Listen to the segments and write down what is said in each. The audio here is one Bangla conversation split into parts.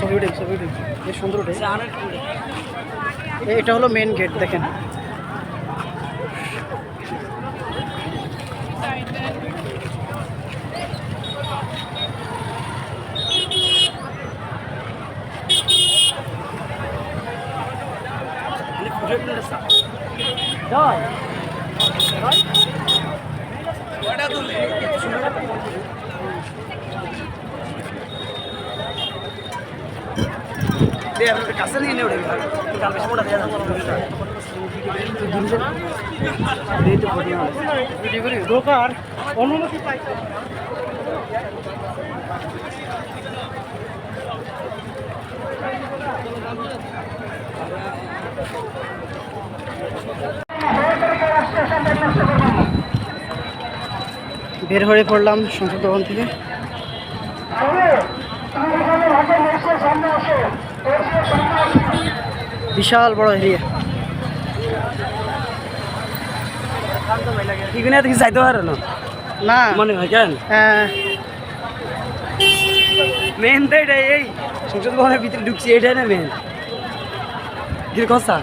ছবি উঠে বেশ সুন্দর উঠে। এটা হলো মেন গেট, দেখেন। কাছে নিয়ে নেই ঢোকার অনুমতি পাই। বের হয়ে পড়লাম সংসদ ভবন থেকে। বিশাল বড় এরিয়া, এখানে দেখি যাইতে পারে না মনে হয়। কেন মেন তো এটাই, এই সংসদ ভবনের ভিতরে ঢুকছি, এটাই না মেন কথা।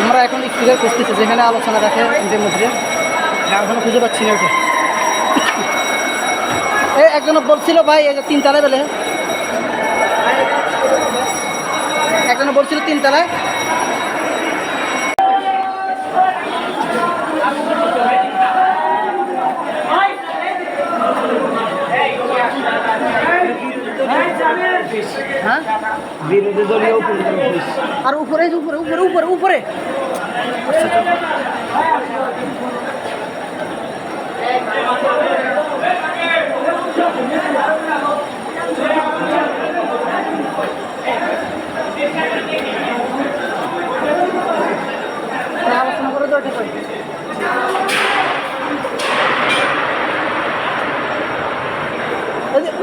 আমরা এখন স্পিকার খুঁজতেছি যেখানে আলোচনা রাখে এদের মধ্যে, এখনো খুঁজে পাচ্ছি না। ওটা একজন বলছিল ভাই এই যে 3 তলায় বেলে, একজন বলছিল 3 তলায়। হ্যাঁ বিরোধী দলীয় আর উপরে উপরে উপরে উপরে উপরে আলোচনা করে তো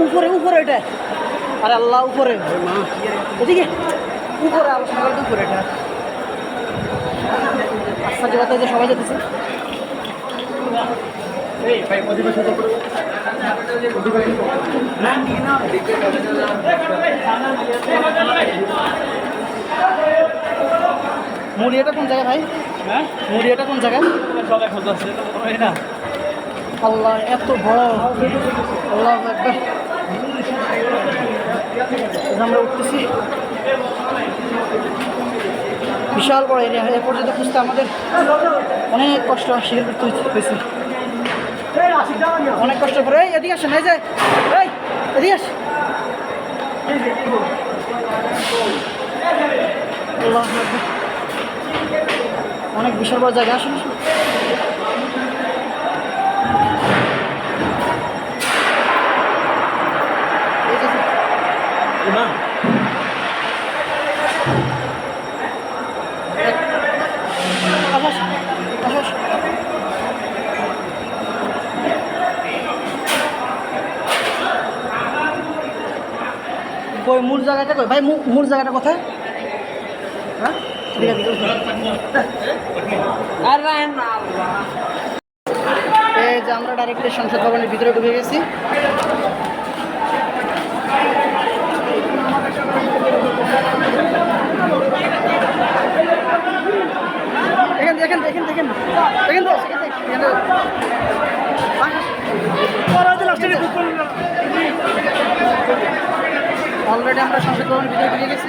উপরে উপরে এটা। আরে আল্লাহ উপরে এদিকে উপরে আলোচনা করে উপরে এটা। আচ্ছা যে কথা যে সবাই যেতেছে মুড়িয়াটা কোন জায়গায় ভাই? হ্যাঁ মুড়িয়াটা কোন জায়গায়? আল্লাহ এত বড়, আল্লাহ একবার আমরা উঠতেছি। বিশাল বড় এরিয়া, এ পর্যন্ত খুঁজতে আমাদের অনেক কষ্ট স্বীকার করতে হয়েছে, অনেক কষ্ট করে। এদিকে আসেন, এই যে এদিকে আস। আল্লাহ অনেক বিশাল বড় জায়গা। আসুন কই মূল জায়গাটা কই ভাই? মূল জায়গাটা কোথায়? হ্যাঁ এই যে আমরা ডাইরেক্টলি সংসদ ভবনের ভিতরে ঢুকে গেছি। দেখেন দেখেন দেখেন দেখেন অলরেডি আমরা সংসদ ভবনের ভিতরে ঢুকে গেছি।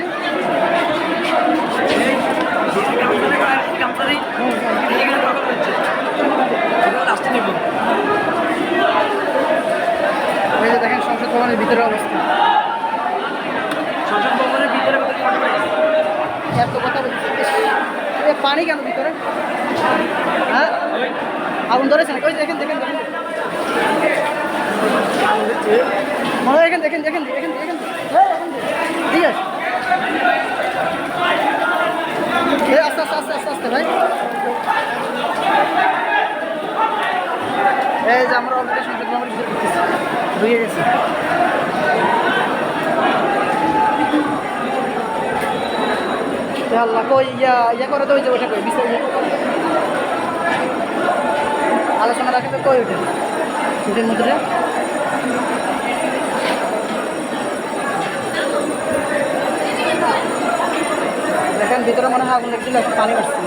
দেখেন সংসদ ভবনের ভিতরে অবস্থা। সংসদ ভবনের ভিতরে এত কথা বলছে, পানি কেন ভিতরে? হ্যাঁ আগুন ধরেছে না? দেখেন দেখেন দেখেন দেখেন দেখেন দেখেন দেখেন দেখেন ঠিক আছে। আস্তে আস্তে আস্তে আস্তে আস্তে ভাই এই যে আমরা অলরেডি সংসদ ভবনের ভিতরে ঢুকতেছি, ঢুকে গেছি। আল্লাহ কই ইয়া করে তো ওই যে ওটা কই বিষয় আলোচনা রাখে তো কই ওঠে দুটির মধ্যে দেখেন ভিতরে মনে হয় আগুন লেগেছিল, পানি আসছে।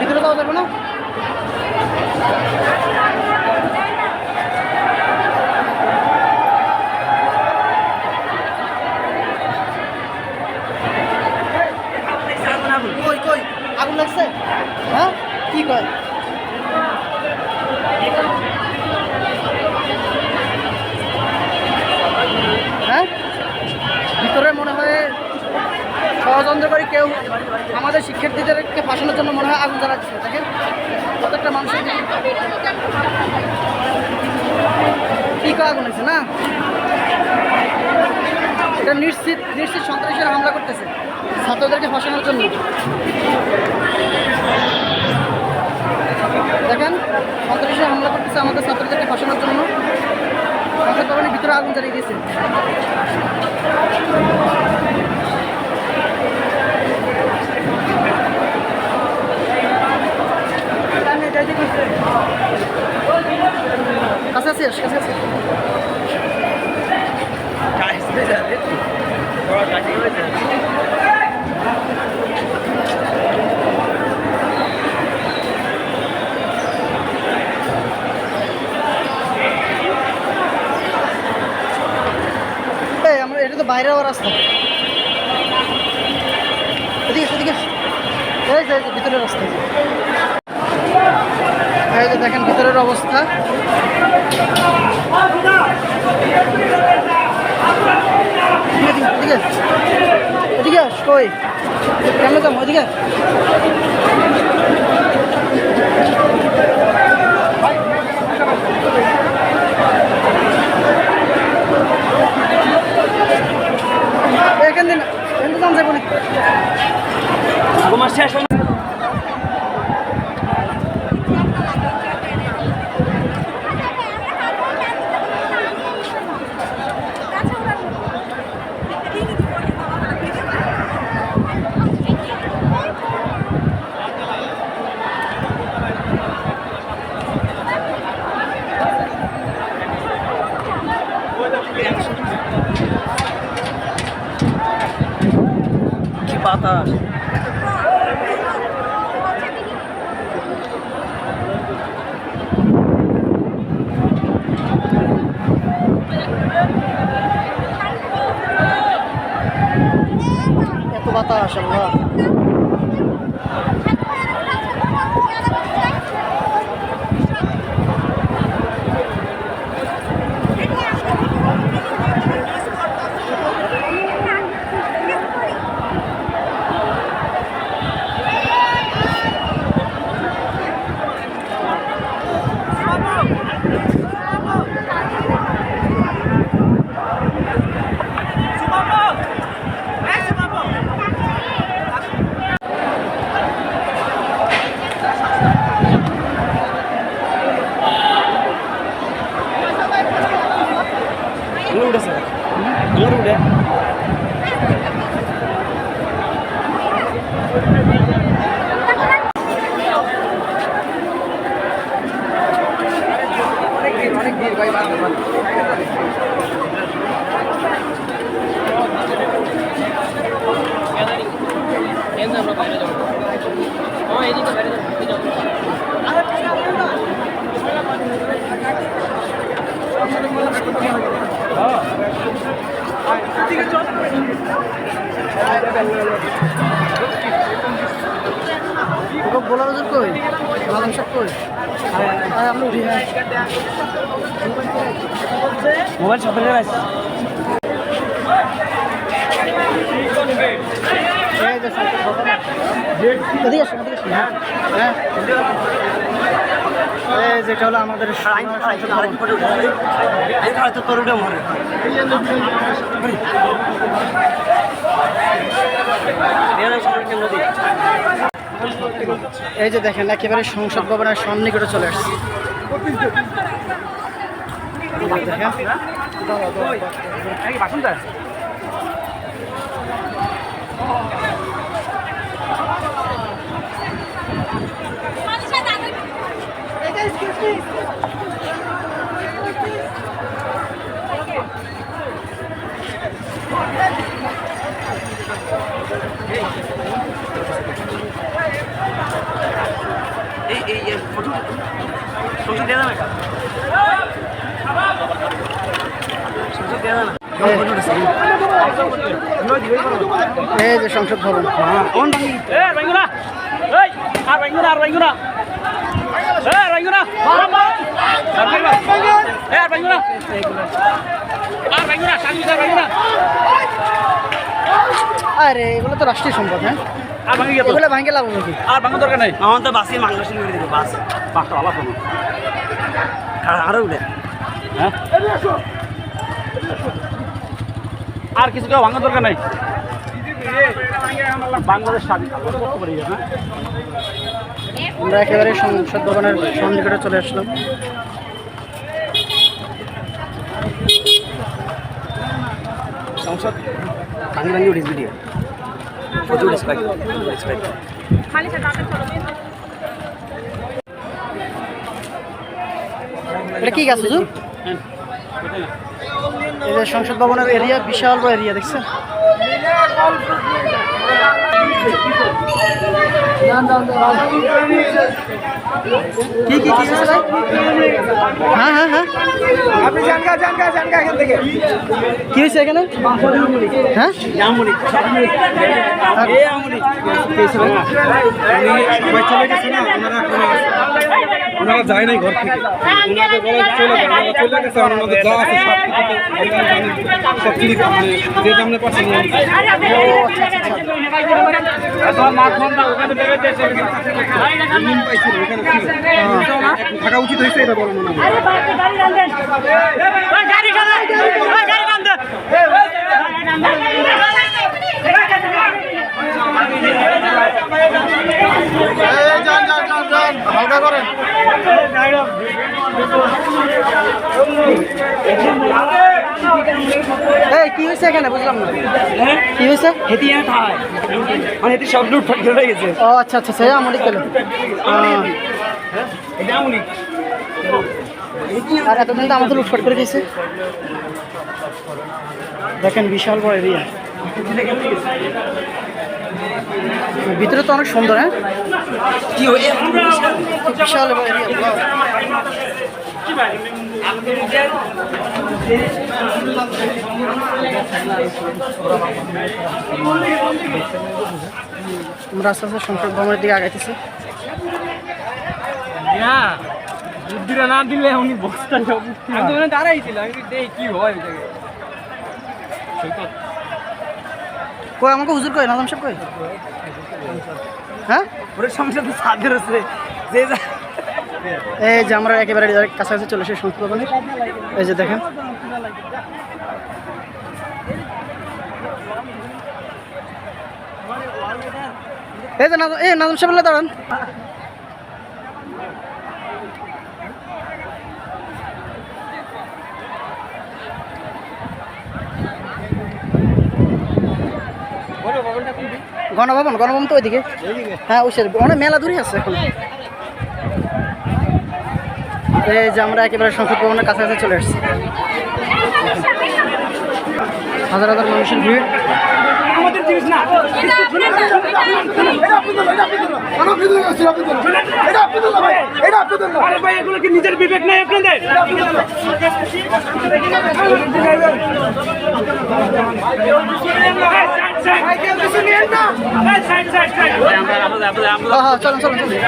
ভিতরে যাওয়া যাবে না? কই কই আগুন লাগছে? হ্যাঁ কি কয়? হ্যাঁ ভিতরে মনে হয় ষড়যন্ত্র করে কেউ আমাদের শিক্ষার্থীদেরকে ফাঁসানোর জন্য মনে হয় আগুন জ্বালাচ্ছে। দেখেন প্রত্যেকটা মানুষের কি আগুন আছে না, এটা নিশ্চিত সন্ত্রাসীরা হামলা করতেছে ছাত্রদেরকে ফাঁসানোর জন্য। দেখেন সন্ত্রাসীরা হামলা করতেছে আমাদের ছাত্রদেরকে ফাঁসানোর জন্য। আমাদের কলোনির ভিতরে আগুন জ্বালিয়ে দিয়েছে। কাছে আছিস? কাছে আছিস? আমরা এটা তো বাইরে হওয়ার রাস্তা। এদিকে এদিকে এই যে ভিতরের রাস্তা। এই যে দেখেন ভিতরের অবস্থা। এদিকে এদিকে আস কই কেমন যাবো? এদিকে এখান দিন যান যাবো না। কি বাতাস! এত বাতাস আল্লাহ। বলার ওজন কই মালাম সব কই আমরা উঠি মোবাইল সব জায়গায় আছে যেটা হলো আমাদের এই যে দেখেন একেবারে সংসদ ভবনের সন্নিকটে চলে আসছে এই যে সংসদ ভবন আরে এগুলো তো রাষ্ট্রীয় সম্পদ হ্যাঁ এগুলো ভাঙে লাভ হবে আর ভাঙার দরকার নেই আমার তো বাসে মাংস করে দিবে বাসটা আলাদা আরো উঠে হ্যাঁ আর কিছু কেউ ভাঙার দরকার নাই বাংলাদেশ স্বাধীন আমরা একেবারে সংসদ ভবনের সন্নিকটে চলে আসলাম সংসদ ভাঙি উঠিস ভিডিও প্রচুর রেসপেক্ট এটা কি গাছ হুজুর এই যে সংসদ ভবনের এরিয়া বিশাল বড় এরিয়া দেখছেন কি কি কি হ্যাঁ হ্যাঁ হ্যাঁ আপনি জানগা এখান থেকে কি হয়েছে এখানে হ্যাঁ ওনারা যায় নাই ঘর থেকে ওনাদের বলা চলে গেছে ওনাদের যা আছে সব কিছু যে সামনে পাশে থাকা উচিত হয়েছে এটা বলো মনে হয় হালকা করেন এই কি হয়েছে এখানে বুঝলাম না কি হয়েছে মানে এটি সব লুটপাট করে গেছে ও আচ্ছা আচ্ছা সে আমলিক গেল আর এতদিন তো আমাদের লুটপাট করে দিয়েছে দেখেন বিশাল বড় এরিয়া ভিতরে তো অনেক সুন্দর হ্যাঁ কি বিশাল বড় এরিয়া আমরা আস্তে আস্তে সংসদ ভবনের দিকে আগাইতেছি বুদ্ধিরা না দিলে উনি বক্সটা আমি তো দাঁড়াইছিলাম কি হয় কই আমাকে হুজুর কই নাজাম সাহেব কই হ্যাঁ ওর সমস্যা তো সাদের আছে যে এই যে আমরা একেবারে কাছাকাছি চলে এসে সংসদ ভবনে এই যে দেখেন এই যে নাজাম সাহেব দাঁড়ান গণভবন তো ওইদিকে হ্যাঁ ওই সাইড অনেক মেলা দূরে আছে এখন এই যে আমরা একেবারে সংসদ ভবনের কাছাকাছি চলে আসছি হাজার হাজার মানুষের ভিড় আমাদের জিনিস না আরে ভাই এগুলো কি নিজের বিবেক নাই আপনাদের হ্যাঁ চলুন চলুন চলুন।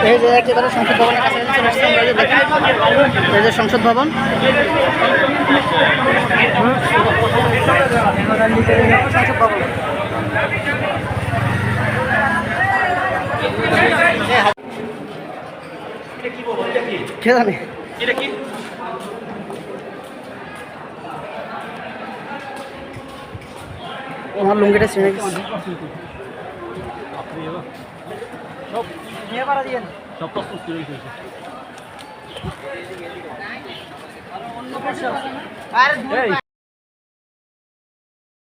এই যে একেবারে সংসদ ভবনের কাছাকাছি চলে আসছে, আমরা এই যে দেখি এই যে সংসদ ভবন। সংসদ ভবন কে জানে আমার লুঙ্গিটা ছিঁড়ে গেছে।